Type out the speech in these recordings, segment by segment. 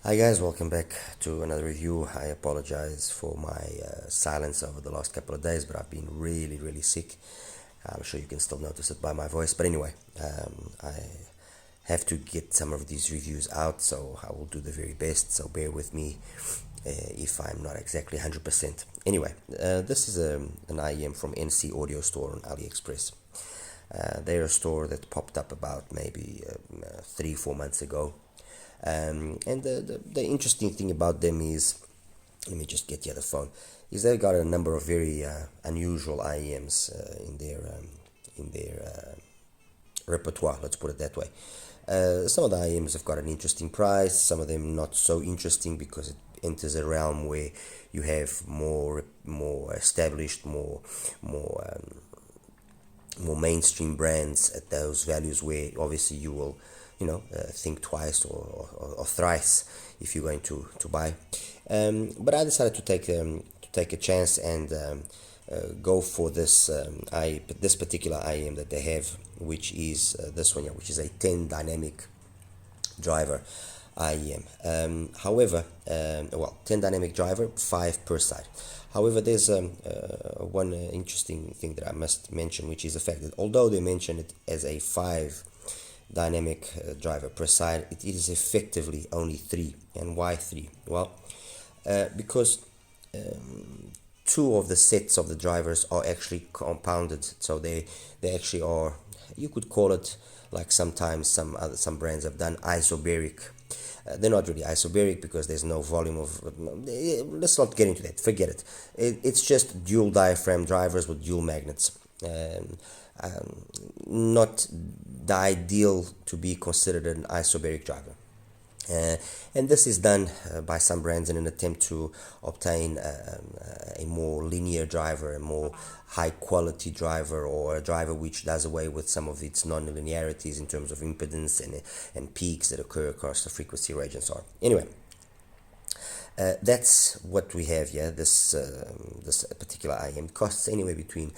Hi guys, welcome back to another review. I apologize for my silence over the last couple of days, but I've been really sick. I'm sure you can still notice it by my voice, but anyway, I have to get some of these reviews out, so I will do the very best. So bear with me if I'm not exactly 100%. Anyway, this is an IEM from NC Audio Store on AliExpress. They're a store that popped up about maybe 3-4 months ago. And the interesting thing about them is, let me just get you the phone, is they've got a number of very unusual IEMs in their repertoire. Let's put it that way. Some of the IEMs have got an interesting price. Some of them not so interesting because it enters a realm where you have more established, more mainstream brands at those values where obviously you will think twice or thrice if you're going to buy. But I decided to take a chance and go for this particular IM that they have, which is this one here, which is a 10 dynamic driver IEM. However, 10 dynamic driver, 5 per side. However, there's one interesting thing that I must mention, which is the fact that although they mention it as a 5 dynamic driver per side, it is effectively only 3. And why 3? Well, because two of the sets of the drivers are actually compounded, so they actually are, you could call it, like sometimes some brands have done, isobaric. They're not really isobaric because there's no volume of. Let's not get into that. Forget it. It's just dual diaphragm drivers with dual magnets. Not the ideal to be considered an isobaric driver. And this is done by some brands in an attempt to obtain a more linear driver, a more high quality driver, or a driver which does away with some of its non-linearities in terms of impedance and peaks that occur across the frequency range and so on. Anyway, that's what we have here. This particular IM costs anywhere between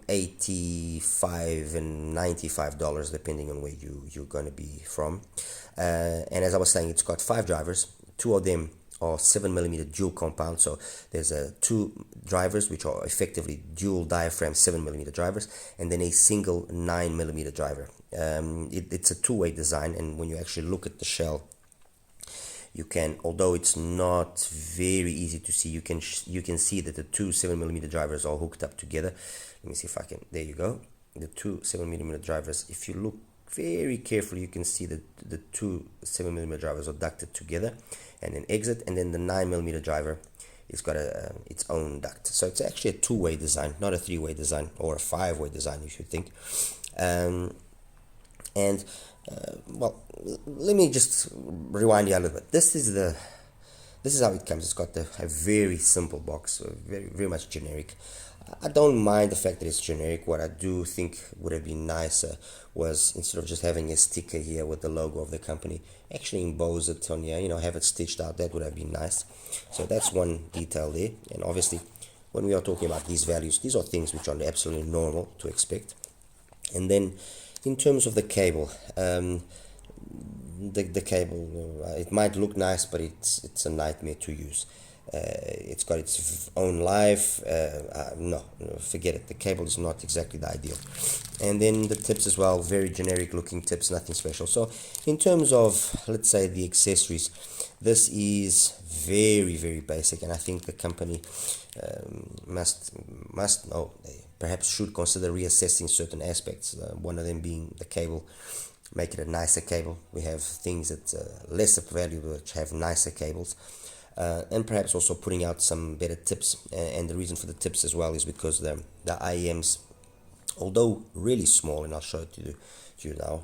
85 and $95 depending on where you're going to be from. And as I was saying, it's got 5 drivers. 2 of them are 7mm dual compound, so there's 2 drivers which are effectively dual diaphragm 7mm drivers, and then a single 9mm driver. It's a two-way design, and when you actually look at the shell, you can, although it's not very easy to see, you can see that the 2 7mm drivers are hooked up together. Let me see if I can. There you go. The 2 7mm drivers. If you look very carefully, you can see that the 2 7mm drivers are ducted together and then exit, and then the 9mm driver it's got its own duct. So it's actually a two-way design, not a 3-way design or a 5-way design, you should think. And well, let me just rewind you a little bit. This is how it comes. It's got a very simple box, very much generic. I don't mind the fact that it's generic. What I do think would have been nicer was, instead of just having a sticker here with the logo of the company, actually emboss it on here, have it stitched out. That would have been nice. So that's one detail there. And obviously, when we are talking about these values, these are things which are absolutely normal to expect. And then in terms of the cable, the cable, it might look nice, but it's a nightmare to use. It's got its own life. No, forget it. The cable is not exactly the ideal. And then the tips as well, very generic looking tips, nothing special. So in terms of, let's say, the accessories, this is very basic, and I think the company must know, perhaps should consider reassessing certain aspects. One of them being the cable. Make it a nicer cable. We have things that lesser value which have nicer cables. And perhaps also putting out some better tips. And the reason for the tips as well is because the IEMs, although really small, and I'll show it to you now,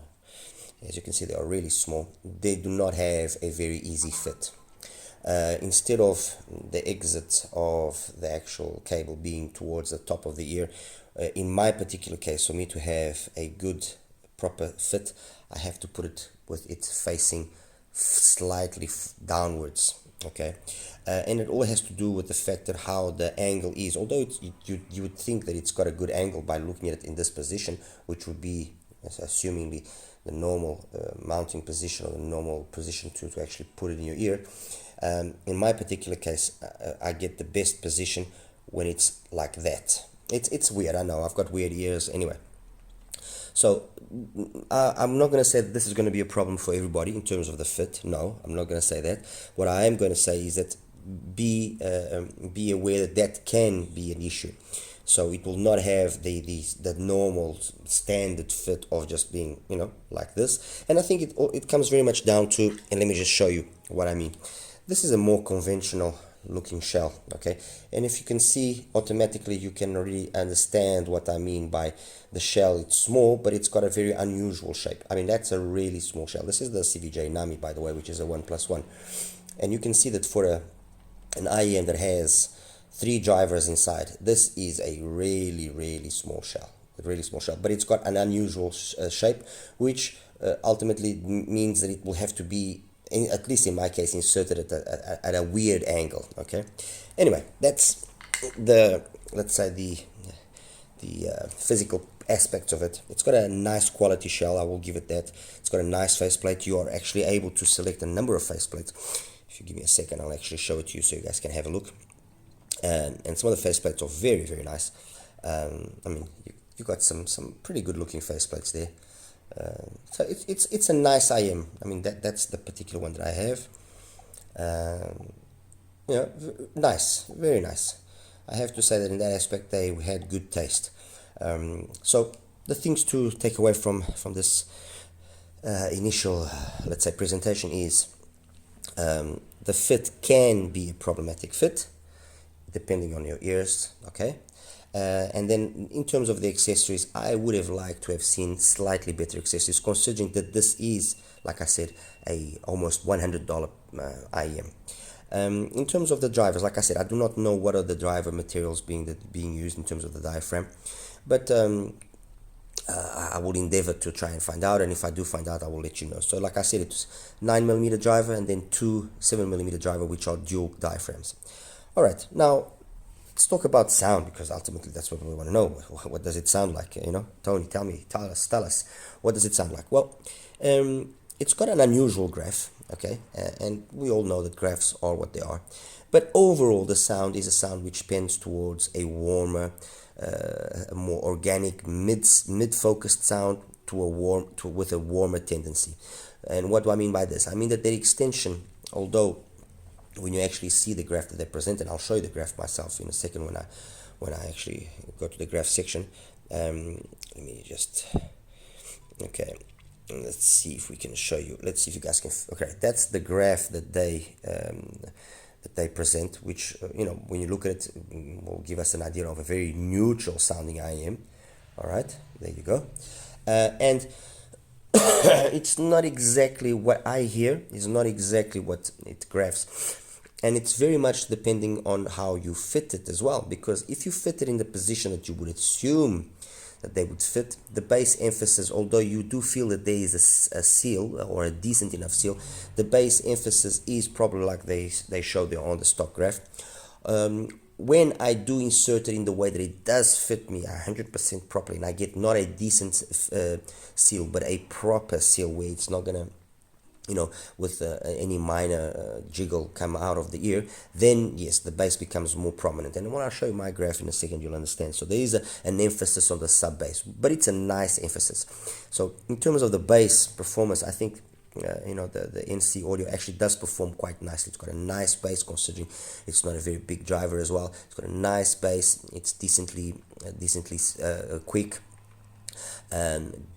as you can see, they are really small, they do not have a very easy fit. Instead of the exit of the actual cable being towards the top of the ear, in my particular case, for me to have a good proper fit, I have to put it with it facing slightly downwards. Okay, and it all has to do with the fact that how the angle is. Although you would think that it's got a good angle by looking at it in this position, which would be assumingly normal mounting position, or the normal position to actually put it in your ear. In my particular case, I get the best position when it's like that. It's weird, I know, I've got weird ears anyway. So I'm not going to say that this is going to be a problem for everybody in terms of the fit. No, I'm not going to say that. What I am going to say is that be aware that that can be an issue. So it will not have the normal standard fit of just being, like this. And I think it comes very much down to, and let me just show you what I mean. This is a more conventional looking shell, okay? And if you can see, automatically you can already understand what I mean by the shell. It's small, but it's got a very unusual shape. I mean, that's a really small shell. This is the CVJ Nami, by the way, which is a 1+1. And you can see that for an IEM that has 3 drivers inside, this is a really, really small shell. A really small shell, but it's got an unusual shape, which ultimately means that it will have to be, at least in my case, inserted at a weird angle. Okay. Anyway, that's let's say the physical aspects of it. It's got a nice quality shell, I will give it that. It's got a nice faceplate. You are actually able to select a number of faceplates. If you give me a second, I'll actually show it to you so you guys can have a look. And some of the faceplates are very, very nice. I mean, you got some pretty good looking faceplates there. So it's a nice IM. I mean, that's the particular one that I have. Nice, very nice. I have to say that in that aspect they had good taste. So the things to take away from this initial, let's say, presentation is the fit can be a problematic fit depending on your ears, okay? And then in terms of the accessories, I would have liked to have seen slightly better accessories, considering that this is, like I said, a almost $100 IEM. In terms of the drivers, like I said, I do not know what are the driver materials being used in terms of the diaphragm, but I will endeavor to try and find out, and if I do find out, I will let you know. So like I said, it's 9mm driver and then 2 7mm driver, which are dual diaphragms. All right, now let's talk about sound, because ultimately that's what we want to know. What does it sound like? Tony, tell us, what does it sound like? Well, it's got an unusual graph, okay, and we all know that graphs are what they are. But overall, the sound is a sound which tends towards a warmer, a more organic, mid-focused sound with a warmer tendency. And what do I mean by this? I mean that the extension, although when you actually see the graph that they present, and I'll show you the graph myself in a second when I actually go to the graph section. Let me just, okay, let's see if we can show you. Let's see if you guys can. Okay, that's the graph that they present, which when you look at it, will give us an idea of a very neutral sounding IEM. All right, there you go, and it's not exactly what I hear. It's not exactly what it graphs. And it's very much depending on how you fit it as well, because if you fit it in the position that you would assume that they would fit, the bass emphasis, although you do feel that there is a seal or a decent enough seal, the bass emphasis is probably like they show there on the stock graph. When I do insert it in the way that it does fit me 100% properly, and I get not a decent seal, but a proper seal where it's not gonna, with any minor jiggle come out of the ear, then yes, the bass becomes more prominent. And when I show you my graph in a second, you'll understand. So there is an emphasis on the sub bass, but it's a nice emphasis. So in terms of the bass performance, I think the NC Audio actually does perform quite nicely. It's got a nice bass, considering it's not a very big driver as well. It's got a nice bass. It's decently quick.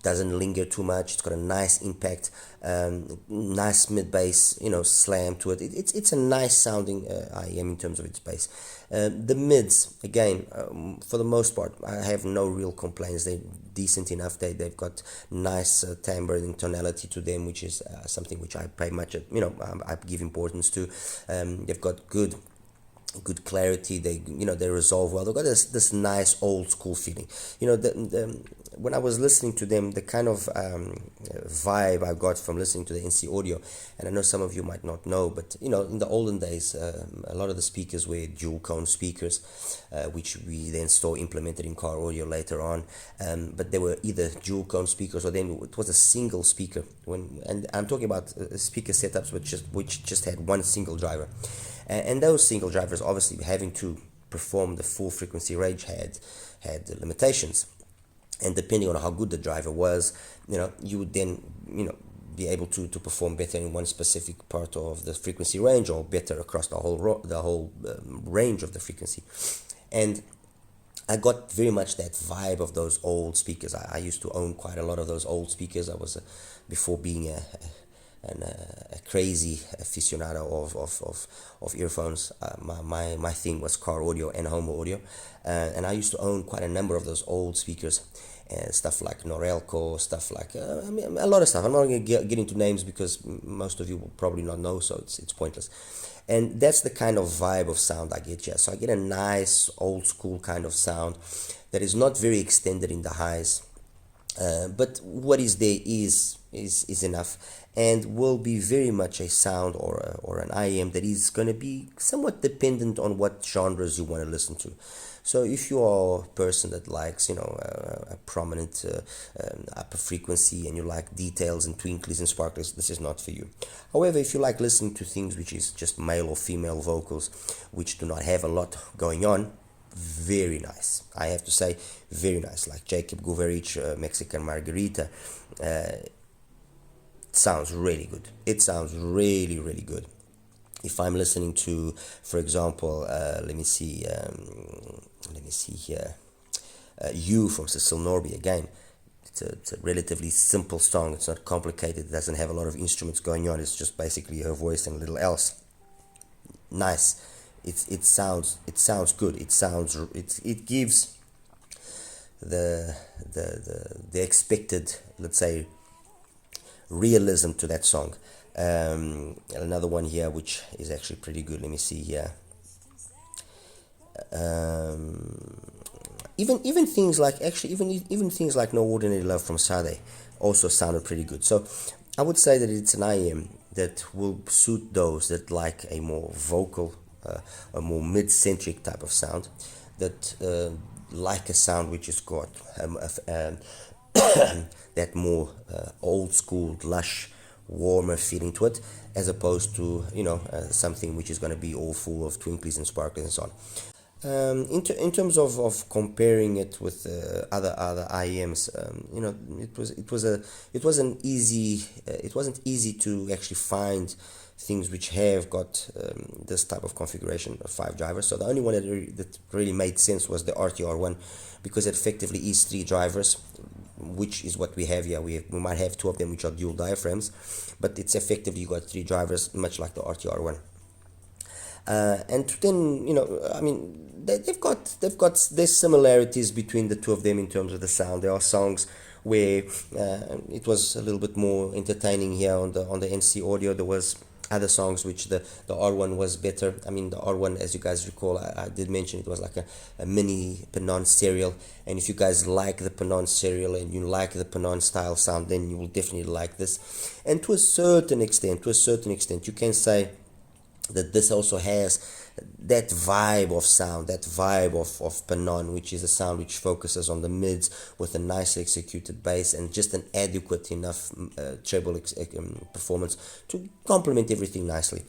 Doesn't linger too much. It's got a nice impact, nice mid bass, slam to it. It's a nice sounding IEM in terms of its bass. The mids, again, for the most part, I have no real complaints. They're decent enough. They've got nice timbre and tonality to them, which is something which I pay much, I give importance to. They've got good clarity. They resolve well. They've got this nice old school feeling. when I was listening to them, the kind of vibe I got from listening to the NC Audio, and I know some of you might not know, but in the olden days, a lot of the speakers were dual cone speakers, which we then saw implemented in car audio later on. But they were either dual cone speakers, or then it was a single speaker. And I'm talking about speaker setups which just had one single driver, and those single drivers obviously having to perform the full frequency range had limitations, and depending on how good the driver was, you would then be able to perform better in one specific part of the frequency range, or better across the whole range of the frequency. And I got very much that vibe of those old speakers. I used to own quite a lot of those old speakers. I was before being a crazy aficionado of earphones. My thing was car audio and home audio, and I used to own quite a number of those old speakers, and stuff like Norelco, stuff like a lot of stuff. I'm not going to get into names because most of you will probably not know, so it's pointless. And that's the kind of vibe of sound I get here. So I get a nice old school kind of sound that is not very extended in the highs, but what is there is enough, and will be very much a sound or an IEM that is going to be somewhat dependent on what genres you want to listen to. So if you are a person that likes, a prominent upper frequency, and you like details and twinklies and sparkles, this is not for you. However, if you like listening to things which is just male or female vocals, which do not have a lot going on, very nice. I have to say, very nice. Like Jacob Guverich, Mexican Margarita. Sounds really good. It sounds really, really good. If I'm listening to, for example, let me see here, You from Cecil Norby, again, it's a relatively simple song. It's not complicated. It doesn't have a lot of instruments going on. It's just basically her voice and little else. Nice. It sounds good. It gives the expected, let's say, realism to that song. Another one here which is actually pretty good. Let me see here. Even things like even things like No Ordinary Love from Sade also sounded pretty good. So I would say that it's an IM that will suit those that like a more vocal, a more mid-centric type of sound, that like a sound which has got that more old school, lush, warmer feeling to it, as opposed to something which is going to be all full of twinklies and sparkles and so on. In terms of comparing it with other IEMs, it wasn't easy to actually find things which have got this type of configuration of 5 drivers. So the only one that really made sense was the RTR one, because it effectively is 3 drivers, which is what we have here. We might have 2 of them which are dual diaphragms, but it's effectively you got 3 drivers, much like the RTR one. And then there's similarities between the 2 of them in terms of the sound. There are songs where it was a little bit more entertaining here on the NC Audio. There was other songs which the R1 was better. I mean, the R1, as you guys recall, I did mention it was like a mini Penon serial, and if you guys like the Penon serial and you like the Penon style sound, then you will definitely like this. And to a certain extent, you can say that this also has that vibe of sound, that vibe of Penon, which is a sound which focuses on the mids with a nicely executed bass and just an adequate enough treble performance to complement everything nicely.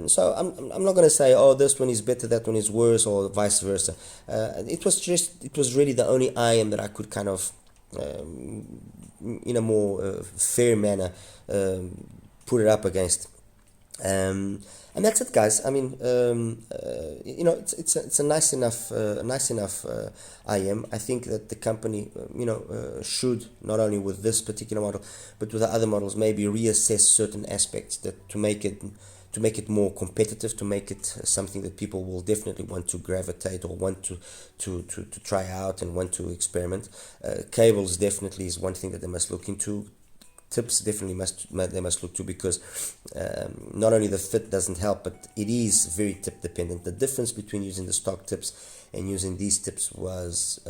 So I'm not going to say, oh, this one is better, that one is worse, or vice versa. It was really the only IM that I could kind of in a more fair manner put it up against. And that's it, guys. I mean, it's a nice enough IM. I think that the company, should, not only with this particular model, but with the other models, maybe reassess certain aspects that to make it more competitive, to make it something that people will definitely want to gravitate or want to try out and want to experiment. Cables definitely is one thing that they must look into. Tips definitely they must look to, because not only the fit doesn't help, but it is very tip dependent. The difference between using the stock tips and using these tips was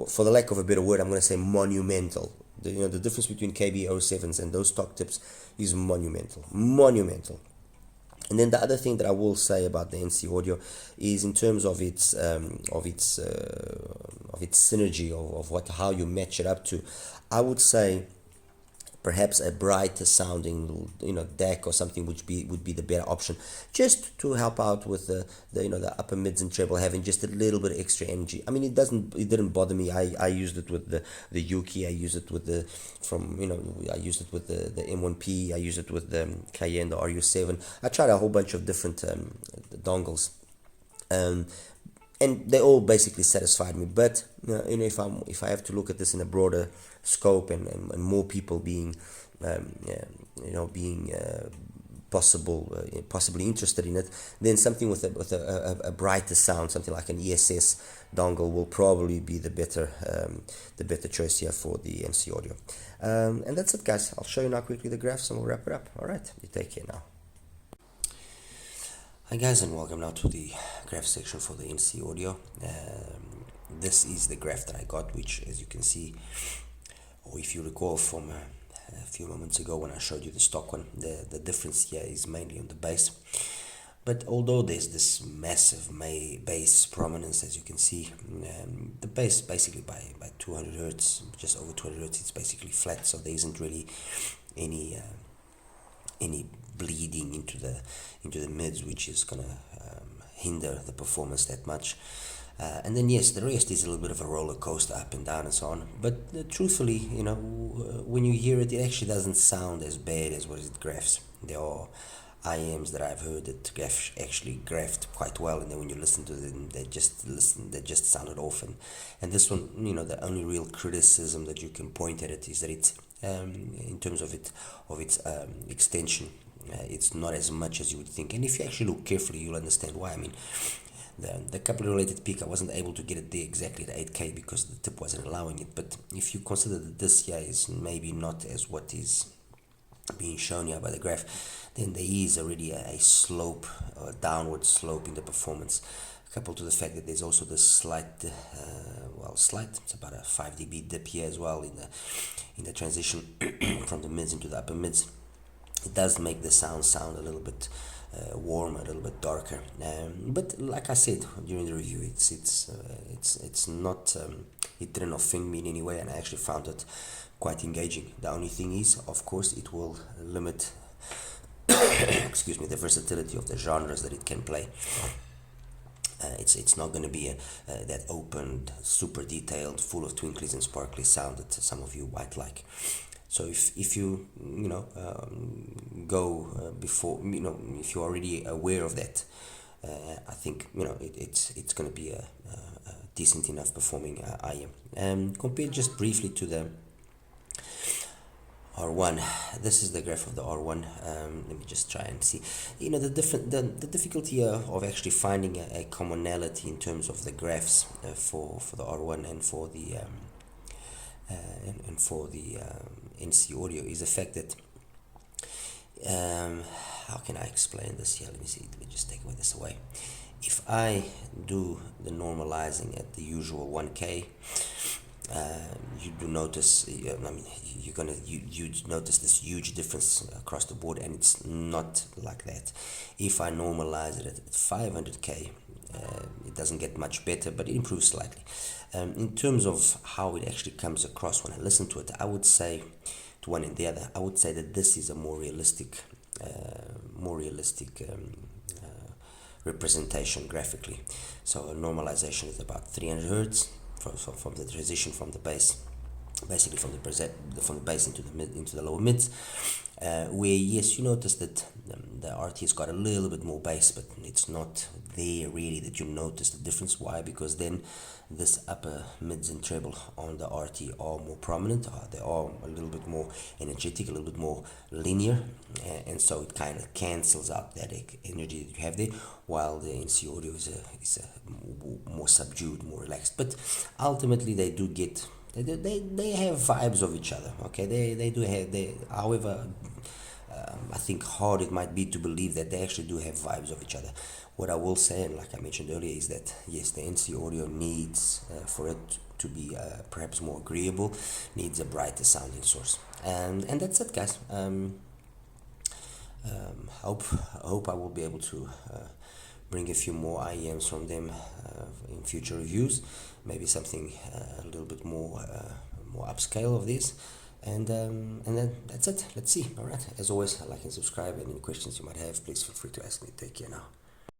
for the lack of a better word, I'm going to say monumental. The difference between KB07s and those stock tips is monumental. And then the other thing that I will say about the NC Audio is in terms of its synergy of how you match it up to. I would say perhaps a brighter sounding DAC or something would be the better option, just to help out with the upper mids and treble, having just a little bit of extra energy. I mean, it didn't bother me. I used it with the Yuki. I used it with the M1P. I used it with the Cayenne, the RU7. I tried a whole bunch of different dongles. And they all basically satisfied me. But if I have to look at this in a broader scope and more people being possibly interested in it, then something with a brighter sound, something like an ESS dongle, will probably be the better choice here for the NC Audio. And that's it, guys. I'll show you now quickly the graphs and we'll wrap it up. All right, you take care now. Hi guys, and welcome now to the graph section for the NC Audio. This is the graph that I got, which, as you can see, or if you recall from a few moments ago when I showed you the stock one, the difference here is mainly on the base. But although there's this massive bass prominence, as you can see, the bass basically by 200 hertz, just over 200 hertz, it's basically flat, so there isn't really any bleeding into the mids, which is gonna hinder the performance that much. And then yes, the rest is a little bit of a roller coaster, up and down and so on. But truthfully, when you hear it, it actually doesn't sound as bad as what it graphs. There are IMs that I've heard that actually graphed quite well, and then when you listen to them, they just sounded off. And this one, the only real criticism that you can point at it is that it's in terms of its extension, it's not as much as you would think. And if you actually look carefully, you'll understand why. I mean, the coupler related peak, I wasn't able to get it there exactly at 8K because the tip wasn't allowing it. But if you consider that this here is maybe not as what is being shown here by the graph, then there is already a slope, a downward slope in the performance, coupled to the fact that there's also this slight, it's about a 5 dB dip here as well in the transition from the mids into the upper mids. It does make the sound a little bit warmer, a little bit darker. But like I said during the review, it's not, it didn't offend me in any way, and I actually found it quite engaging. The only thing is, of course, it will limit excuse me, the versatility of the genres that it can play. It's not going to be that open, super detailed, full of twinklies and sparkly sound that some of you might like. So if you go before, if you're already aware of that, I think it's going to be a decent enough performing IM. Compared just briefly to the R1, this is the graph of the R1. Let me just try and see. The difficulty of actually finding a commonality in terms of the graphs for the R1 and for the NC Audio is the fact that how can I explain this here? Let me just take this away. If I do the normalizing at the usual 1K, you do notice, you notice this huge difference across the board, and it's not like that. If I normalize it at 500K, it doesn't get much better, but it improves slightly. In terms of how it actually comes across when I listen to it, I would say, to one and the other, I would say that this is a more realistic representation graphically. So a normalization is about 300 hertz from the transition from the bass, basically from the bass into the lower mids, where yes, you notice that the RT's got a little bit more bass, but it's not there really that you notice the difference. Why? Because then this upper mids and treble on the RT are more prominent, they are a little bit more energetic, a little bit more linear, and so it kind of cancels out that energy that you have there, while the NC Audio is a more subdued, more relaxed. But ultimately they do get, they have vibes of each other. Okay, they do have, however, I think hard it might be to believe that they actually do have vibes of each other. What I will say, and like I mentioned earlier, is that yes, the NC Audio needs, for it to be perhaps more agreeable, needs a brighter sounding source. And that's it, guys. Hope I will be able to bring a few more IEMs from them in future reviews. Maybe something a little bit more upscale of this. And then that's it. Let's see. All right. As always, like and subscribe. And any questions you might have, please feel free to ask me. Take care now.